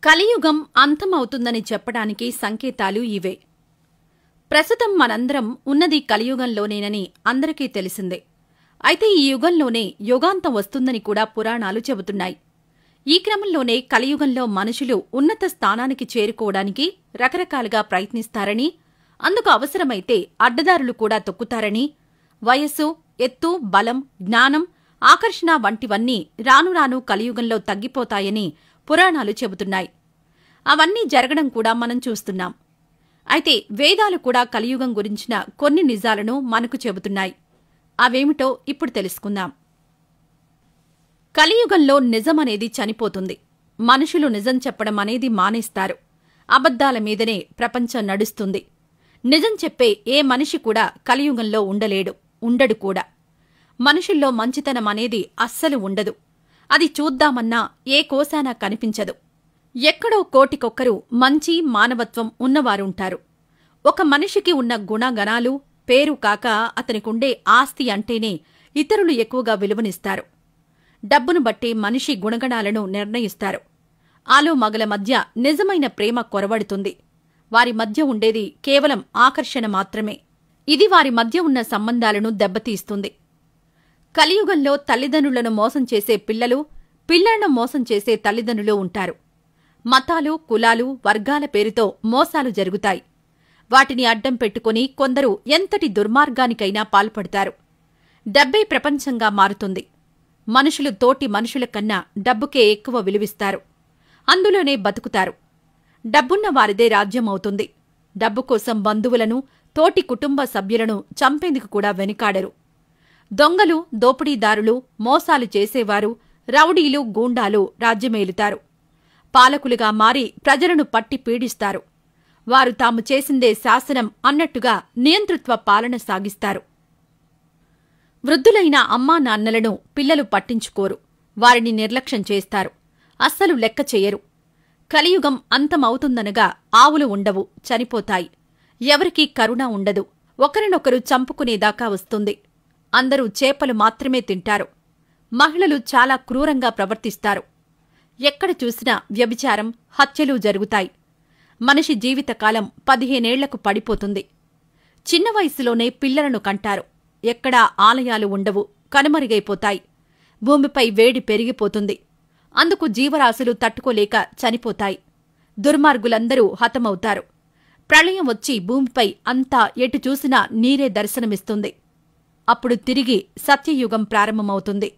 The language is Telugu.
కలియుగం అంతమవుతుందని చెప్పడానికి సంకేతాలు ఇవే. ప్రస్తుతం మనందరం ఉన్నది కలియుగంలోనేనని అందరికీ తెలిసిందే. అయితే ఈ యుగంలోనే యుగాంతం వస్తుందని కూడా పురాణాలు చెబుతున్నాయి. ఈ క్రమంలోనే కలియుగంలో మనుషులు ఉన్నత స్థానానికి చేరుకోవడానికి రకరకాలుగా ప్రయత్నిస్తారని, అందుకు అవసరమైతే అడ్డదారులు కూడా తొక్కుతారని, వయస్సు, ఎత్తు, బలం, జ్ఞానం, ఆకర్షణ వంటివన్నీ రాను రాను కలియుగంలో తగ్గిపోతాయని పురాణాలు చెబుతున్నాయి. అవన్నీ జరగడం కూడా మనం చూస్తున్నాం. అయితే వేదాలు కూడా కలియుగం గురించిన కొన్ని నిజాలను మనకు చెబుతున్నాయి. అవేమిటో ఇప్పుడు తెలుసుకుందాం. కలియుగంలో నిజమనేది చనిపోతుంది. మనుషులు నిజం చెప్పడం అనేది మానేస్తారు. అబద్దాల మీదనే ప్రపంచం నడుస్తుంది. నిజం చెప్పే ఏ మనిషి కూడా కలియుగంలో ఉండడు కూడా. మనుషుల్లో మంచితనం అనేది అస్సలు ఉండదు. అది చూద్దామన్నా ఏ కోశానా కనిపించదు. ఎక్కడో కోటికొక్కరు మంచి మానవత్వం ఉన్నవారుంటారు. ఒక మనిషికి ఉన్న గుణగణాలు, పేరు కాక అతనికుండే ఆస్తి అంటేనే ఇతరులు ఎక్కువగా విలువనిస్తారు. డబ్బును బట్టి మనిషి గుణగణాలను నిర్ణయిస్తారు. ఆలుమగల మధ్య నిజమైన ప్రేమ కొరవడుతుంది. వారి మధ్య ఉండేది కేవలం ఆకర్షణ మాత్రమే. ఇది వారి మధ్య ఉన్న సంబంధాలను దెబ్బతీస్తుంది. కలియుగంలో తల్లిదండ్రులను మోసం చేసే పిల్లలు, పిల్లలను మోసం చేసే తల్లిదండ్రులు ఉంటారు. మతాలు, కులాలు, వర్గాల పేరుతో మోసాలు జరుగుతాయి. వాటిని అడ్డం పెట్టుకుని కొందరు ఎంతటి దుర్మార్గానికైనా పాల్పడతారు. డబ్బే ప్రపంచంగా మారుతుంది. మనుషులు తోటి మనుషుల కన్నా డబ్బుకే ఎక్కువ విలువిస్తారు. అందులోనే బతుకుతారు. డబ్బున్న వారిదే రాజ్యమవుతుంది. డబ్బు కోసం బంధువులను, తోటి కుటుంబ సభ్యులను చంపేందుకు కూడా వెనుకాడరు. దొంగలు, దోపిడీదారులు, మోసాలు చేసేవారు, రౌడీలు, గూండాలు రాజ్యమేలుతారు. పాలకులుగా మారి ప్రజలను పట్టి పీడిస్తారు. వారు తాము చేసిందే శాసనం అన్నట్టుగా నియంతృత్వ పాలన సాగిస్తారు. వృద్ధులైన అమ్మా నాన్నలను పిల్లలు పట్టించుకోరు. వారిని నిర్లక్ష్యం చేస్తారు. అస్సలు లెక్క చెయ్యరు. కలియుగం అంతమవుతుందనగా ఆవులు ఉండవు, చనిపోతాయి. ఎవరికీ కరుణ ఉండదు. ఒకరినొకరు చంపుకునేదాకా వస్తుంది. అందరూ చేపలు మాత్రమే తింటారు. మహిళలు చాలా క్రూరంగా ప్రవర్తిస్తారు. ఎక్కడ చూసినా వ్యభిచారం, హత్యలు జరుగుతాయి. మనిషి జీవితకాలం 15 ఏళ్లకు పడిపోతుంది. చిన్న వయసులోనే పిల్లలను కంటారు. ఎక్కడా ఆలయాలు ఉండవు, కనుమరుగైపోతాయి. భూమిపై వేడి పెరిగిపోతుంది. అందుకు జీవరాశులు తట్టుకోలేక చనిపోతాయి. దుర్మార్గులందరూ హతమవుతారు. ప్రళయం వచ్చి భూమిపై అంతా ఎటు చూసినా నీరే దర్శనమిస్తుంది. అప్పుడు తిరిగి సత్యయుగం ప్రారంభమవుతుంది.